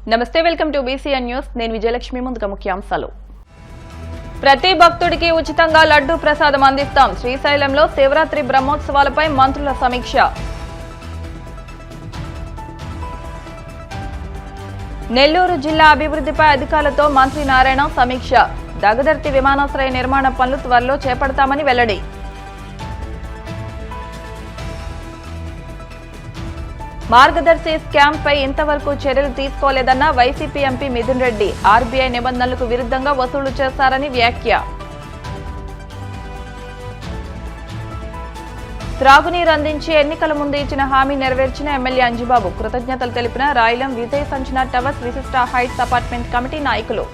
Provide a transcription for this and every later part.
నమస్తే, welcome to BCN news. నేను విజయలక్ష్మి. ముందుగా ముఖ్యాంశాలు. ప్రతి భక్తుడికి ఉచితంగా లడ్డూ ప్రసాదం అందిస్తాం. శ్రీశైలంలో శివరాత్రి బ్రహ్మోత్సవాలపై మంత్రుల సమీక్ష. నెల్లూరు జిల్లా అభివృద్ధిపై అధికారులతో మంత్రి నారాయణ సమీక్ష. దగదర్తి విమానాశ్రయ నిర్మాణ పనులు త్వరలో చేపడతామని వెల్లడి. మార్గదర్శి స్కామ్ పై ఇంతవరకు చర్యలు తీసుకోలేదన్న వైసీపీ ఎంపీ మిథున్ రెడ్డి. ఆర్బీఐ నిబంధనలకు విరుద్ధంగా వసూలు చేశారని వ్యాఖ్య. త్రాగునీరు అందించి ఎన్నికల ముందు ఇచ్చిన హామీ నెరవేర్చిన ఎమ్మెల్యే అంజిబాబు. కృతజ్ఞతలు తెలిపిన రాయలం విజయ్ సంచన టవర్స్ విశిష్ట హైట్స్ అపార్ట్మెంట్ కమిటీ నాయకులు.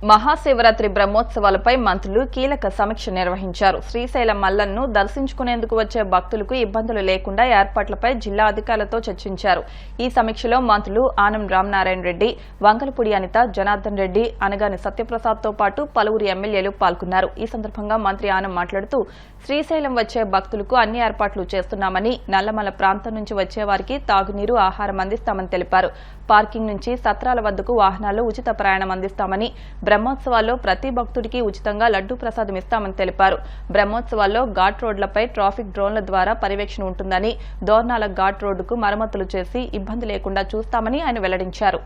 మహాశివరాత్రి బ్రహ్మోత్సవాలపై మంత్రులు కీలక సమీక్ష నిర్వహించారు. శ్రీశైలం మల్లన్ను దర్శించుకునేందుకు వచ్చే భక్తులకు ఇబ్బందులు లేకుండా ఏర్పాట్లపై జిల్లా అధికారులతో చర్చించారు. ఈ సమీక్షలో మంత్రులు ఆనం రామనారాయణ రెడ్డి, వంగలపూడి అనిత, జనార్దన్ రెడ్డి, అనగాని సత్యప్రసాద్తో పాటు పలువురు ఎమ్మెల్యేలు పాల్గొన్నారు. ఈ సందర్భంగా మంత్రి ఆనం మాట్లాడుతూ శ్రీశైలం వచ్చే భక్తులకు అన్ని ఏర్పాట్లు చేస్తున్నామని, నల్లమల ప్రాంతం నుంచి వచ్చే వారికి తాగునీరు, ఆహారం అందిస్తామని తెలిపారు. పార్కింగ్ నుంచి సత్రాల వద్దకు వాహనాల్లో ఉచిత ప్రయాణం అందిస్తామని, బ్రహ్మోత్సవాల్లో ప్రతి భక్తుడికి ఉచితంగా లడ్డూ ప్రసాదం ఇస్తామని తెలిపారు. బ్రహ్మోత్సవాల్లో ఘాట్ రోడ్లపై ట్రాఫిక్ డ్రోన్ల ద్వారా పర్యవేక్షణ ఉంటుందని, దోర్నాల ఘాట్ రోడ్డుకు మరమ్మతులు చేసి ఇబ్బంది లేకుండా చూస్తామని ఆయన వెల్లడించారు.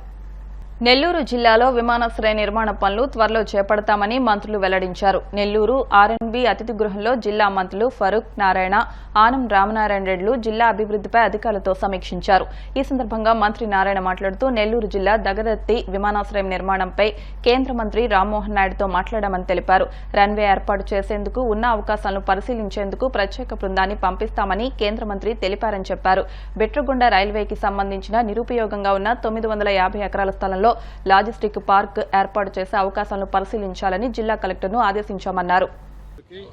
నెల్లూరు జిల్లాలో విమానాశ్రయ నిర్మాణ పనులు త్వరలో చేపడతామని మంత్రులు వెల్లడించారు. నెల్లూరు ఆర్ఎన్బి అతిథి గృహంలో జిల్లా మంత్రులు ఫరూక్, నారాయణ, ఆనం రామనారాయణ రెడ్లు జిల్లా అభివృద్ధిపై అధికారులతో సమీక్షించారు. ఈ సందర్భంగా మంత్రి నారాయణ మాట్లాడుతూ నెల్లూరు జిల్లా దగదర్తి విమానాశ్రయం నిర్మాణంపై కేంద్ర మంత్రి రామ్మోహన్ నాయుడుతో మాట్లాడామని తెలిపారు. రన్వే ఏర్పాటు చేసేందుకు ఉన్న అవకాశాలను పరిశీలించేందుకు ప్రత్యేక బృందాన్ని పంపిస్తామని కేంద్ర మంత్రి తెలిపారని చెప్పారు. బిట్రగుండ రైల్వేకి సంబంధించిన నిరుపయోగంగా ఉన్న 950 ఎకరాల స్థలంలో లాజిస్టిక్ పార్క్ ఏర్పాటు చేసే అవకాశాలను పరిశీలించాలని జిల్లా కలెక్టర్ను ఆదేశించామన్నారు.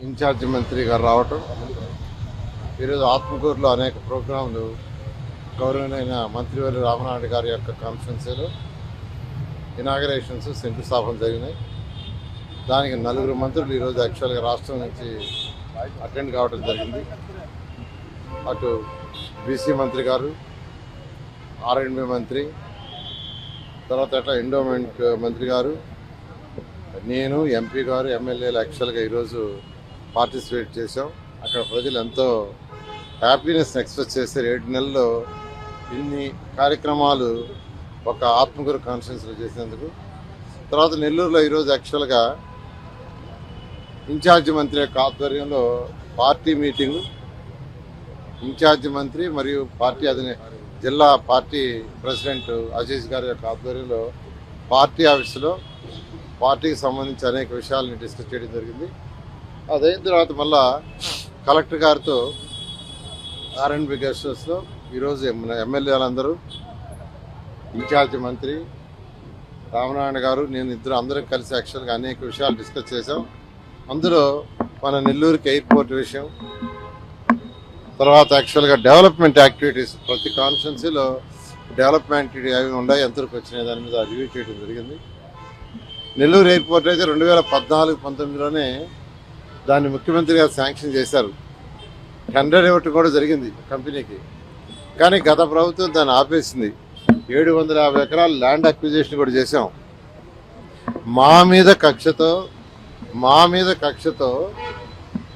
ఇన్ఛార్జి మంత్రి గారు రావటం, ఈరోజు ఆత్మకూరులో అనేక ప్రోగ్రాంలు గౌరవనీయ మంత్రివర్య రామనాయుడు గారి యొక్క కాన్ఫరెన్స్లో ఇనాగరేషన్స్, శంకుస్థాపన జరిగినాయి. దానికి 4 మంత్రులు ఈరోజు యాక్చువల్గా రాష్ట్రం నుంచి అటెండ్ కావడం జరిగింది. అటు బీసీ మంత్రి గారు, ఆర్ఎండ్బి మంత్రి, తర్వాత ఎండోమెంట్ మంత్రి గారు, నేను, ఎంపీ గారు, ఎమ్మెల్యేలు యాక్చువల్గా ఈరోజు పార్టిసిపేట్ చేశాం. అక్కడ ప్రజలు ఎంతో హ్యాపీనెస్ని ఎక్స్ప్రెస్ చేశారు. 7 నెలల్లో ఇన్ని కార్యక్రమాలు ఒక ఆత్మకూరు కాన్ఫరెన్స్లో చేసినందుకు. తర్వాత నెల్లూరులో ఈరోజు యాక్చువల్గా ఇన్ఛార్జి మంత్రి యొక్క ఆధ్వర్యంలో పార్టీ మీటింగు, ఇన్ఛార్జి మంత్రి మరియు పార్టీ జిల్లా పార్టీ ప్రెసిడెంట్ అజీజ్ గారి యొక్క ఆధ్వర్యంలో పార్టీ ఆఫీసులో పార్టీకి సంబంధించి అనేక విషయాలను డిస్కస్ చేయడం జరిగింది. అదైన తర్వాత మళ్ళా కలెక్టర్ గారితో ఆర్ఎండ్బి గెస్ట్ హౌస్లో ఈరోజు ఎమ్మెల్యేలందరూ, ఇన్ఛార్జి మంత్రి రామనారాయణ గారు, నేను ఇద్దరు అందరం కలిసి యాక్చువల్గా అనేక విషయాలు డిస్కస్ చేశాం. అందులో మన నెల్లూరుకి ఎయిర్పోర్ట్ విషయం, తర్వాత యాక్చువల్గా డెవలప్మెంట్ యాక్టివిటీస్, ప్రతి కాన్స్టిట్యున్సీలో డెవలప్మెంట్ అవి ఉన్నాయి, ఎంతవరకు వచ్చినాయి దాని మీద రివ్యూ చేయడం జరిగింది. నెల్లూరు ఎయిర్పోర్ట్ అయితే 2014-19లోనే దాన్ని ముఖ్యమంత్రి గారు శాంక్షన్ చేశారు. టెండర్ ఇవ్వటం కూడా జరిగింది కంపెనీకి. కానీ గత ప్రభుత్వం దాన్ని ఆపేసింది. 750 ఎకరాల ల్యాండ్ అక్విజిషన్ కూడా చేశాం. మా మీద కక్షతో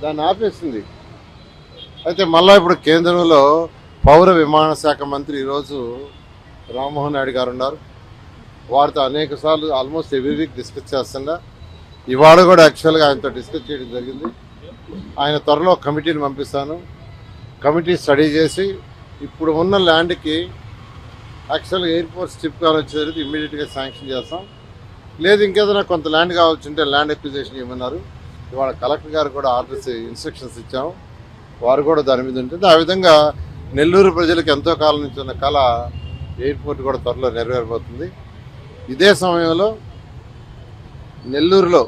దాన్ని ఆపేసింది. అయితే మళ్ళీ ఇప్పుడు కేంద్రంలో పౌర విమాన శాఖ మంత్రి ఈరోజు రామ్మోహన్ నాయుడు గారు ఉన్నారు. వారితో అనేక సార్లు ఆల్మోస్ట్ ఎవ్రీ వీక్ డిస్కస్ చేస్తున్నా. ఇవాళ కూడా యాక్చువల్గా ఆయనతో డిస్కస్ చేయడం జరిగింది. ఆయన త్వరలో కమిటీని పంపిస్తాను. కమిటీ స్టడీ చేసి ఇప్పుడు ఉన్న ల్యాండ్కి యాక్చువల్గా ఎయిర్పోర్ట్ స్ట్రిప్ కానీ వచ్చేసరికి ఇమ్మీడియట్గా శాంక్షన్ చేస్తాం. లేదు ఇంకేదైనా కొంత ల్యాండ్ కావాల్సి ఉంటే ల్యాండ్ అక్విజిషన్ ఇవ్వమన్నారు. ఇవాళ కలెక్టర్ గారు కూడా ఆర్డర్స్, ఇన్స్ట్రక్షన్స్ ఇచ్చాము. వారు కూడా దాని మీద ఉంటుంది. ఆ విధంగా నెల్లూరు ప్రజలకు ఎంతో కాలం నుంచి ఉన్న కళ ఎయిర్పోర్ట్ కూడా త్వరలో నెరవేరబోతుంది. ఇదే సమయంలో నెల్లూరులో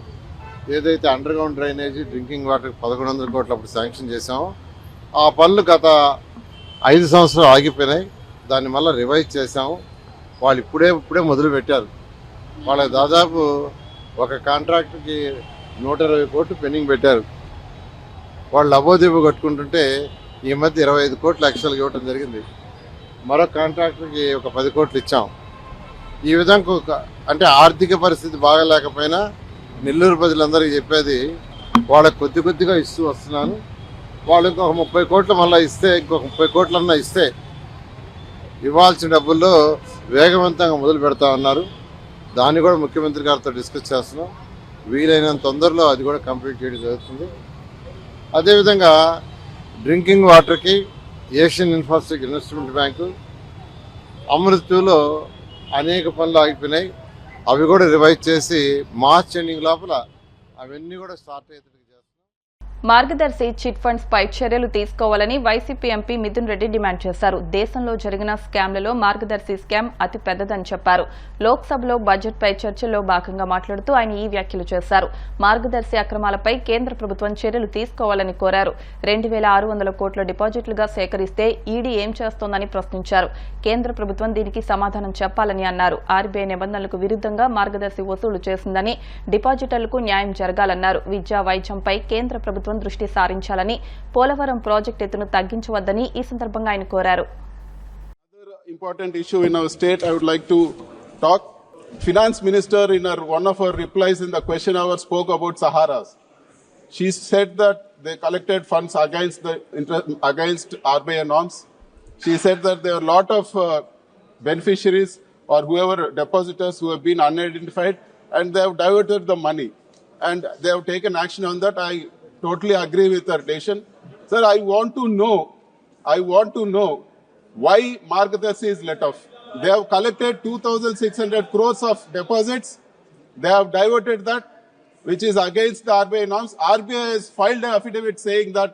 ఏదైతే under ground drainage, drinking water 1100 కోట్లు అప్పుడు శాంక్షన్ చేసామో ఆ పనులు గత 5 సంవత్సరాలు ఆగిపోయినాయి. దాన్ని మళ్ళీ రివైజ్ చేసాము. వాళ్ళు ఇప్పుడే మొదలు పెట్టారు. వాళ్ళకి దాదాపు ఒక కాంట్రాక్ట్కి 120 కోట్లు పెండింగ్ పెట్టారు. వాళ్ళు లబోదీపు కట్టుకుంటుంటే ఈ మధ్య 25 కోట్లు యాక్చువల్గా ఇవ్వటం జరిగింది. మరో కాంట్రాక్టర్కి ఒక 10 కోట్లు ఇచ్చాం. ఈ విధంగా అంటే ఆర్థిక పరిస్థితి బాగాలేకపోయినా నెల్లూరు ప్రజలందరికీ చెప్పేది వాళ్ళకి కొద్దిగా ఇస్తూ వస్తున్నాను. వాళ్ళు ఇంకొక 30 కోట్లు మళ్ళీ ఇస్తే, ఇంకొక 30 కోట్లన్నా ఇస్తే ఇవ్వాల్సిన డబ్బుల్లో వేగవంతంగా మొదలు పెడతా ఉన్నారు. దాన్ని కూడా ముఖ్యమంత్రి గారితో డిస్కస్ చేస్తున్నాం. వీలైనంత తొందరలో అది కూడా కంప్లీట్ చేయడం జరుగుతుంది. అదేవిధంగా డ్రింకింగ్ వాటర్కి ఏషియన్ ఇన్ఫ్రాస్ట్రక్చర్ ఇన్వెస్ట్మెంట్ బ్యాంకు, అమృత్లో అనేక పనులు ఆగిపోయినాయి. అవి కూడా రివైజ్ చేసి మార్చ్ ఎండింగ్ లోపల అవన్నీ కూడా స్టార్ట్ అయ్యేటట్టు చేస్తాం. మార్గదర్శి చిట్ ఫండ్స్ పై చర్యలు తీసుకోవాలని YCP MP Mithun Reddy demand చేశారు. దేశంలో జరిగిన స్కామ్లలో మార్గదర్శి స్కామ్ అతి పెద్దదని చెప్పారు. లోక్సభలో బడ్జెట్ పై చర్చల్లో భాగంగా మాట్లాడుతూ ఆయన ఈ వ్యాఖ్యలు చేశారు. మార్గదర్శి అక్రమాలపై కేంద్ర ప్రభుత్వం చర్యలు తీసుకోవాలని కోరారు. 2,600 కోట్ల డిపాజిట్లుగా సేకరిస్తే ఈడీ ఏం చేస్తోందని ప్రశ్నించారు. కేంద్ర ప్రభుత్వం దీనికి సమాధానం చెప్పాలని అన్నారు. ఆర్బీఐ నిబంధనలకు విరుద్ధంగా మార్గదర్శి వసూలు చేసిందని, డిపాజిటర్లకు న్యాయం జరగాలన్నారు. విద్యా వైద్యంపై కేంద్ర ప్రభుత్వం దృష్టి సారించాలని, పోలవరం ప్రాజెక్టు ఎత్తును తగ్గించవద్దని ఈ సందర్భంగా ఆయన కోరారు. Important issue in our state I would like to talk. Finance Minister in one of her replies in the question hour spoke about Saharas. She said that they collected funds against RBI norms. She said that there are a lot of beneficiaries or whoever depositors who have been unidentified and they have diverted the money and they have taken action on that. I totally agree with her decision. Sir, I want to know why Margadashi is let off. They have collected 2,600 crores of deposits. They have diverted that, which is against the RBI norms. RBI has filed an affidavit saying that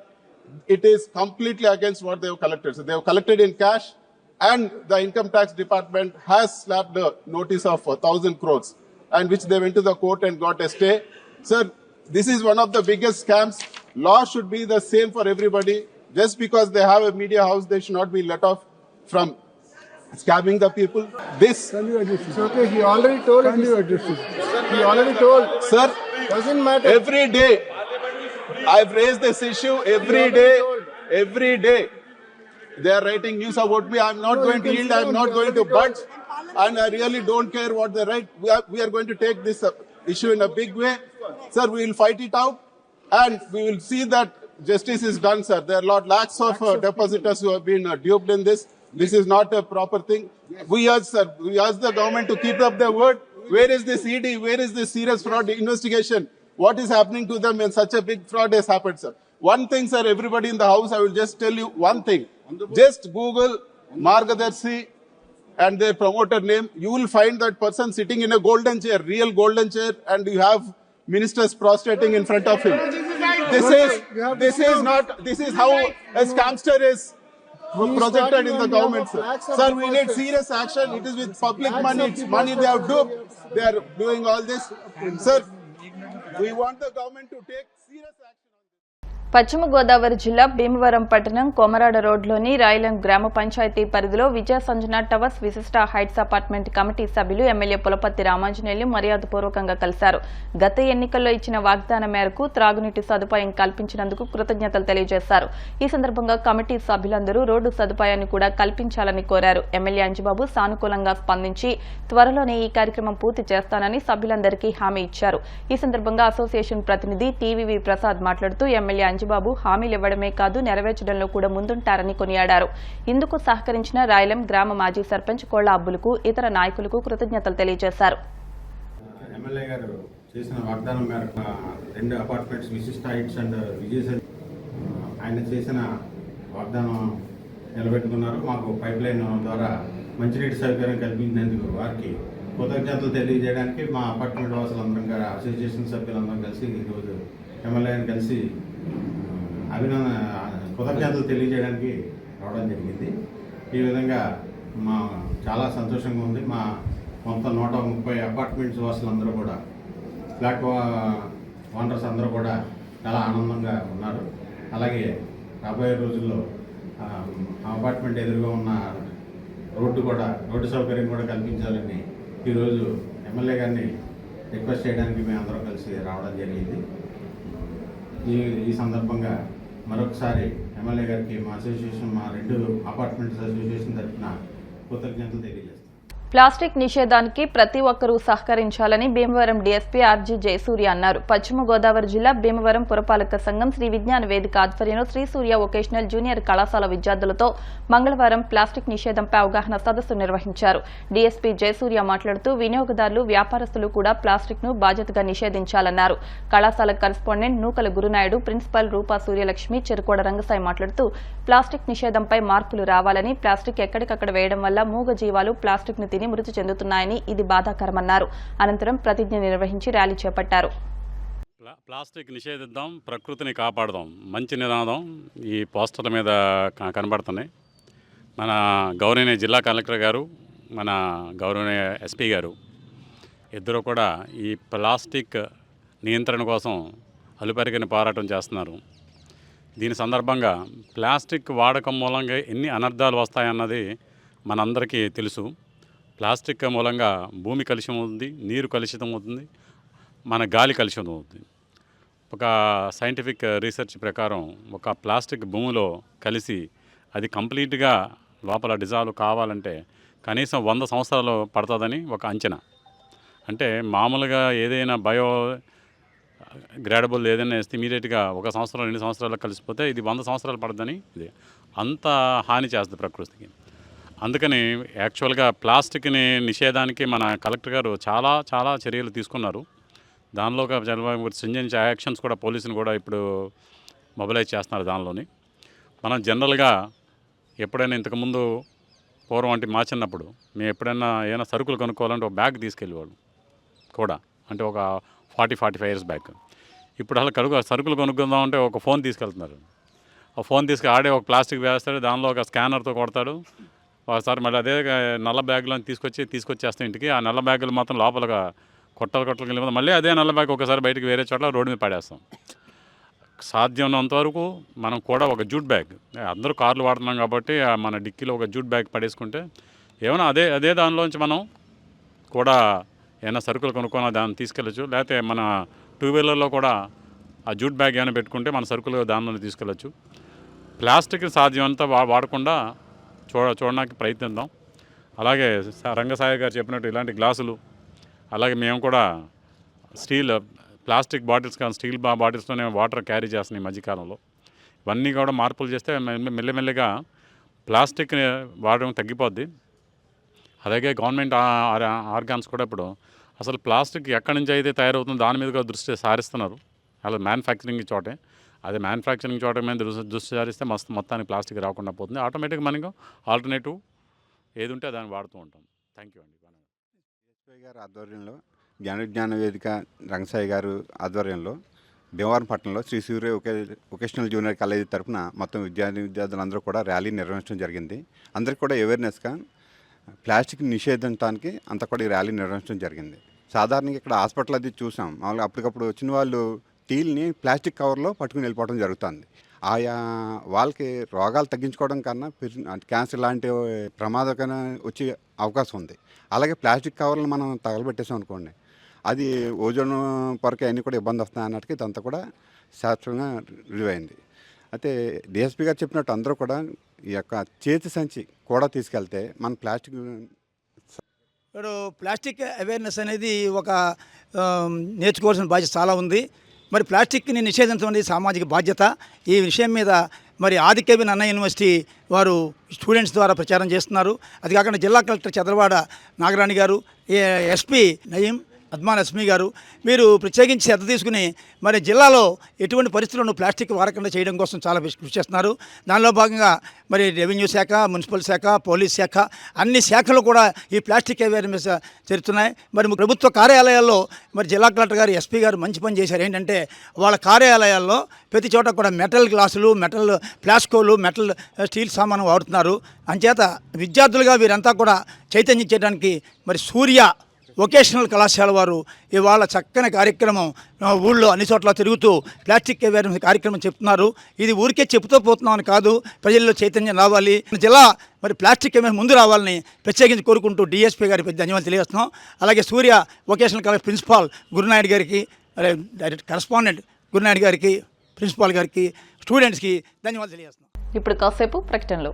it is completely against what they have collected. So they have collected in cash, and the income tax department has slapped a notice of 1,000 crores, and which they went to the court and got a stay. Sir, this is one of the biggest scams. Law should be the same for everybody. Just because they have a media house, they should not be let off from scamming the people. This. It's okay. He already told. He already told. Sir, doesn't matter. every day I've raised this issue. Every day they are writing news about me. I'm not going to yield. I'm not going to budge, and I really don't care what they write. We are going to take this issue in a big way. Sir, we will fight it out and we will see that justice is done, sir. There are lakhs of depositors who have been duped in this. This is not a proper thing. We ask the government to keep up their word. Where is this ED? Where is this serious fraud investigation? What is happening to them when such a big fraud has happened, sir? One thing, sir, everybody in the house, I will just tell you one thing. Just Google Margadashi and their promoter name. You will find that person sitting in a golden chair, real golden chair, and you have ministers prostrating in front of him. This is how a scamster is projected in the government, sir. Sir, we need serious action. It is with public money. It's money they have duped. They are doing all this. Sir, we want the government to take serious action. పశ్చిమ గోదావరి జిల్లా భీమవరం పట్టణం కొమరాడ రోడ్లోని రాయలం గ్రామ పంచాయతీ పరిధిలో విజయ Sanjana towers విశిష్ట heights apartment committee సభ్యులు MLA Pulaparthi Ramanjaneyulu మర్యాదపూర్వకంగా కలిశారు. గత ఎన్నికల్లో ఇచ్చిన వాగ్దానం మేరకు త్రాగునీటి సదుపాయం కల్పించినందుకు కృతజ్ఞతలు తెలియజేశారు. ఈ సందర్భంగా కమిటీ సభ్యులందరూ రోడ్డు సదుపాయాన్ని కూడా కల్పించాలని కోరారు. ఎమ్మెల్యే అంజిబాబు సానుకూలంగా స్పందించి త్వరలోనే ఈ కార్యక్రమం పూర్తి చేస్తానని సభ్యులందరికీ హామీ ఇచ్చారు. ఈ సందర్భంగా అసోసియేషన్ ప్రతినిధి టీవీవీ ప్రసాద్ మాట్లాడుతూ ఎమ్మెల్యే అంజిబాబు హామీలు ఇవ్వడమే కాదు నెరవేర్చడంలో కూడా ముందుంటారని కొనియాడారు. ఇందుకు సహకరించిన రాయలం గ్రామ మాజీ సర్పంచ్ కోళ్ల అబ్బులకు ఇతర నాయకులకు కృతజ్ఞతలు తెలియజేశారు. ఎమ్మెల్యే గారు చేసిన వాగ్దానం మేరకు 2 అపార్ట్మెంట్స్ విశిష్ట హైట్స్ అండ్ విజయ్ ఆయన చేసిన వాగ్దానం నిలబెట్టుకున్నారు. మాకు పైప్ లైన్ ద్వారా మంచినీటి సౌకర్యం కల్పించినందుకు వారికి కృతజ్ఞతలు తెలియజేయడానికి మా అపార్ట్మెంట్ వాసులందరం గారు అసోసియేషన్ సభ్యులందరం కలిసి ఈరోజు ఎమ్మెల్యేని కలిసి కృతజ్ఞతలు తెలియజేయడానికి రావడం జరిగింది. ఈ విధంగా చాలా సంతోషంగా ఉంది. మా మొత్తం 130 అపార్ట్మెంట్స్ వాసులందరూ కూడా, ఫ్లాట్ ఓనర్స్ అందరూ కూడా చాలా ఆనందంగా ఉన్నారు. అలాగే రాబోయే రోజుల్లో అపార్ట్మెంట్ ఎదురుగా ఉన్న రోడ్డు సౌకర్యం కూడా కల్పించాలని ఈరోజు ఎమ్మెల్యే గారిని రిక్వెస్ట్ చేయడానికి మేము అందరం కలిసి రావడం జరిగింది. ఈ సందర్భంగా మరొకసారి ఎమ్మెల్యే గారికి మా అసోసియేషన్, మా 2 అపార్ట్మెంట్స్ అసోసియేషన్ తరఫున కృతజ్ఞతలు తెలియజేస్తాం. ప్లాస్టిక్ నిషేధానికి ప్రతి ఒక్కరూ సహకరించాలని భీమవరం డీఎస్పీ ఆర్జీ జయసూర్య అన్నారు. పశ్చిమ గోదావరి జిల్లా భీమవరం పురపాలక సంఘం శ్రీ విజ్ఞాన వేదిక ఆధ్వర్యంలో శ్రీ సూర్య వొకేషనల్ జూనియర్ కళాశాల విద్యార్థులతో మంగళవారం ప్లాస్టిక్ నిషేధంపై అవగాహన సదస్సు నిర్వహించారు. డీఎస్పీ జయసూర్య మాట్లాడుతూ వినియోగదారులు, వ్యాపారస్తులు కూడా ప్లాస్టిక్ ను బాధ్యతగా నిషేధించాలన్నారు. కళాశాల కరెస్పాండెంట్ నూకల గురునాయుడు, ప్రిన్సిపల్ రూపా సూర్యలక్ష్మి, చెరుకోడ రంగసాయి మాట్లాడుతూ ప్లాస్టిక్ నిషేధంపై మార్పులు రావాలని, ప్లాస్టిక్ ఎక్కడికక్కడ వేయడం వల్ల మూగ జీవాలు ప్లాస్టిక్ ను తిని మృతి చెందుతున్నాయని, ఇది బాధాకరమన్నారు. అనంతరం ప్రతిజ్ఞ నిర్వహించి ర్యాలీ చేపట్టారు. ప్లాస్టిక్ నిషేధిద్దాం, ప్రకృతిని కాపాడదాం మంచి నినాదం ఈ పోస్టర్ల మీద కనబడుతున్నాయి. మన గౌరవనీయ జిల్లా కలెక్టర్ గారు, మన గౌరవనీయ ఎస్పీ గారు ఇద్దరు కూడా ఈ ప్లాస్టిక్ నియంత్రణ కోసం అలుపెరగని పోరాటం చేస్తున్నారు. దీని సందర్భంగా ప్లాస్టిక్ వాడకం మూలంగా ఎన్ని అనర్థాలు వస్తాయన్నది మనందరికీ తెలుసు. ప్లాస్టిక్ మూలంగా భూమి కలుషితం అవుతుంది, నీరు కలుషితం అవుతుంది, మన గాలి కలుషితం అవుతుంది. ఒక సైంటిఫిక్ రీసెర్చ్ ప్రకారం ఒక ప్లాస్టిక్ భూమిలో కలిసి అది కంప్లీట్గా లోపల డిజాల్వ్ కావాలంటే కనీసం 100 సంవత్సరాలు పడుతుందని ఒక అంచనా. అంటే మామూలుగా ఏదైనా గ్రేడబుల్ ఏదైనా వేస్తే ఇమీడియట్గా 1 సంవత్సరం 2 సంవత్సరాలు కలిసిపోతే ఇది 100 సంవత్సరాలు పడుతుందని ఇది అంత హాని చేస్తుంది ప్రకృతికి. అందుకని యాక్చువల్గా ప్లాస్టిక్ని నిషేధానికి మన కలెక్టర్ గారు చాలా చర్యలు తీసుకున్నారు. దానిలో సింజన్ యాక్షన్స్ కూడా పోలీసుని కూడా ఇప్పుడు మొబిలైజ్ చేస్తున్నారు. దానిలోని మనం జనరల్గా ఎప్పుడైనా ఇంతకుముందు పూర్వం అంటే మా చిన్నప్పుడు మేము ఎప్పుడైనా ఏమైనా సరుకులు కొనుక్కోవాలంటే ఒక బ్యాగ్ తీసుకెళ్ళేవాళ్ళు కూడా, అంటే ఒక 40-45 ఇయర్స్ బ్యాక్. ఇప్పుడు అసలు సరుకులు కొనుక్కుందామంటే ఒక ఫోన్ తీసుకెళ్తున్నారు. ఆ ఫోన్ ఆడే ఒక ప్లాస్టిక్ వేస్తాడు, దానిలో ఒక స్కానర్తో కొడతాడు. ఒకసారి మళ్ళీ అదే నల్ల బ్యాగులో తీసుకొచ్చేస్తాం ఇంటికి. ఆ నల్ల బ్యాగులు మాత్రం లోపలగా కొట్టలు వెళ్ళిపోతాం. మళ్ళీ అదే నల్ల బ్యాగ్ ఒకసారి బయటకు వేరే చోట్ల రోడ్డు మీద పడేస్తాం. సాధ్యమైనంతవరకు మనం కూడా ఒక జూట్ బ్యాగ్, అందరూ కార్లు వాడుతున్నాం కాబట్టి మన డిక్కీలో ఒక జూట్ బ్యాగ్ పడేసుకుంటే ఏమైనా అదే దానిలోంచి మనం కూడా ఏమైనా సరుకులు కొనుక్కొని దాన్ని తీసుకెళ్ళచ్చు. లేకపోతే మన 2 వీలర్లో కూడా ఆ జూట్ బ్యాగ్ ఏమైనా పెట్టుకుంటే మన సరుకులు దానిలోనే తీసుకెళ్ళచ్చు. ప్లాస్టిక్ సాధ్యమంతా వాడకుండా చూడడానికి ప్రయత్నిద్దాం. అలాగే రంగసాయి గారు చెప్పినట్టు ఇలాంటి గ్లాసులు, అలాగే మేము కూడా ప్లాస్టిక్ బాటిల్స్ కానీ స్టీల్ బాటిల్స్లోనే వాటర్ క్యారీ చేస్తున్నాం ఈ మధ్యకాలంలో. ఇవన్నీ కూడా మార్పులు చేస్తే మెల్లిమెల్లిగా ప్లాస్టిక్ వాడడం తగ్గిపోద్ది. అలాగే గవర్నమెంట్ ఆర్గాన్స్ కూడా ఇప్పుడు అసలు ప్లాస్టిక్ ఎక్కడి నుంచి అయితే తయారవుతుందో దాని మీద కూడా దృష్టి సారిస్తున్నారు. అలా మ్యానుఫ్యాక్చరింగ్ చోటే, అదే మ్యానుఫ్యాక్చరింగ్ చోట మీద దృష్టి సారిస్తే మొత్తానికి ప్లాస్టిక్ రాకుండా పోతుంది. ఆటోమేటిక్గా మనకు ఆల్టర్నేటివ్ ఏది ఉంటే దాన్ని వాడుతూ ఉంటాం. థ్యాంక్ యూ అండి. ఎస్పీ గారు ఆధ్వర్యంలో జ్ఞాన వేదిక రంగసాయి గారు ఆధ్వర్యంలో భీమవరం పట్టణంలో శ్రీ సూర్య వొకేషనల్ జూనియర్ కాలేజీ తరఫున మొత్తం విద్యార్థులందరూ కూడా ర్యాలీ నిర్వహించడం జరిగింది. అందరికీ కూడా అవేర్నెస్గా ప్లాస్టిక్ నిషేధించడానికి అంతా కూడా ఈ ర్యాలీ నిర్వహించడం జరిగింది. సాధారణంగా ఇక్కడ హాస్పిటల్ అది చూసాం, మామూలుగా అప్పటికప్పుడు వచ్చిన వాళ్ళు టీల్ని ప్లాస్టిక్ కవర్లో పట్టుకుని వెళ్ళిపోవడం జరుగుతుంది. ఆయా వాళ్ళకి రోగాలు తగ్గించుకోవడం కన్నా క్యాన్సర్ లాంటి ప్రమాదకరమైన వచ్చే అవకాశం ఉంది. అలాగే ప్లాస్టిక్ కవర్లు మనం తగలబెట్టేసాం అనుకోండి, అది ఓజోన్ పొరకి అన్నీ కూడా ఇబ్బంది వస్తాయి అన్నట్టుగా ఇదంతా కూడా శాస్త్రంగా రుజువు అయింది. అయితే డిఎస్పీ గారు చెప్పినట్టు అందరూ కూడా ఈ యొక్క చేతి సంచి కూడా తీసుకెళ్తే మన ప్లాస్టిక్ అవేర్నెస్ అనేది ఒక నేర్చుకోవాల్సిన బాధ్యత చాలా ఉంది. మరి ప్లాస్టిక్ని నిషేధించడం అనేది సామాజిక బాధ్యత. ఈ విషయం మీద మరి ఆదికవి అన్నా యూనివర్సిటీ వారు స్టూడెంట్స్ ద్వారా ప్రచారం చేస్తున్నారు. అది కాకుండా జిల్లా కలెక్టర్ చదరవాడ నాగరాణి గారు, ఎస్పీ నయీం అద్మాన్ అస్మీ గారు మీరు ప్రత్యేకించి శ్రద్ధ తీసుకుని మరి జిల్లాలో ఎటువంటి పరిస్థితులను ప్లాస్టిక్ వాడకుండా చేయడం కోసం చాలా కృషి చేస్తున్నారు. దానిలో భాగంగా మరి రెవెన్యూ శాఖ, మున్సిపల్ శాఖ, పోలీస్ శాఖ అన్ని శాఖలు కూడా ఈ ప్లాస్టిక్ అవేర్నెస్ జరుగుతున్నాయి. మరి ప్రభుత్వ కార్యాలయాల్లో మరి జిల్లా కలెక్టర్ గారు, ఎస్పీ గారు మంచి పని చేశారు. ఏంటంటే వాళ్ళ కార్యాలయాల్లో ప్రతి చోట కూడా మెటల్ గ్లాసులు, మెటల్ ప్లాస్కోలు, మెటల్ స్టీల్ సామాను వాడుతున్నారు. అంచేత విద్యార్థులుగా వీరంతా కూడా చైతన్యం చేయడానికి మరి సూర్య వొకేషనల్ కళాశాల వారు ఇవాళ చక్కని కార్యక్రమం ఊళ్ళో అన్ని చోట్ల తిరుగుతూ ప్లాస్టిక్ అవేర్నెస్ కార్యక్రమం చెప్తున్నారు. ఇది ఊరికే చెబుతూ పోతున్నామని కాదు, ప్రజల్లో చైతన్యం రావాలి, జిల్లా మరి ప్లాస్టిక్ అవేర్నెస్ ముందు రావాలని ప్రత్యేకించి కోరుకుంటూ డిఎస్పీ గారికి ధన్యవాదాలు తెలియజేస్తున్నాం. అలాగే సూర్య వొకేషనల్ కాలేజ్ ప్రిన్సిపాల్ గురునాయుడు గారికి, డైరెక్ట్ కరస్పాండెంట్ గురునాయుడు గారికి, ప్రిన్సిపాల్ గారికి, స్టూడెంట్స్కి ధన్యవాదాలు తెలియజేస్తున్నాం. ఇప్పుడు కాసేపు ప్రకటనలు.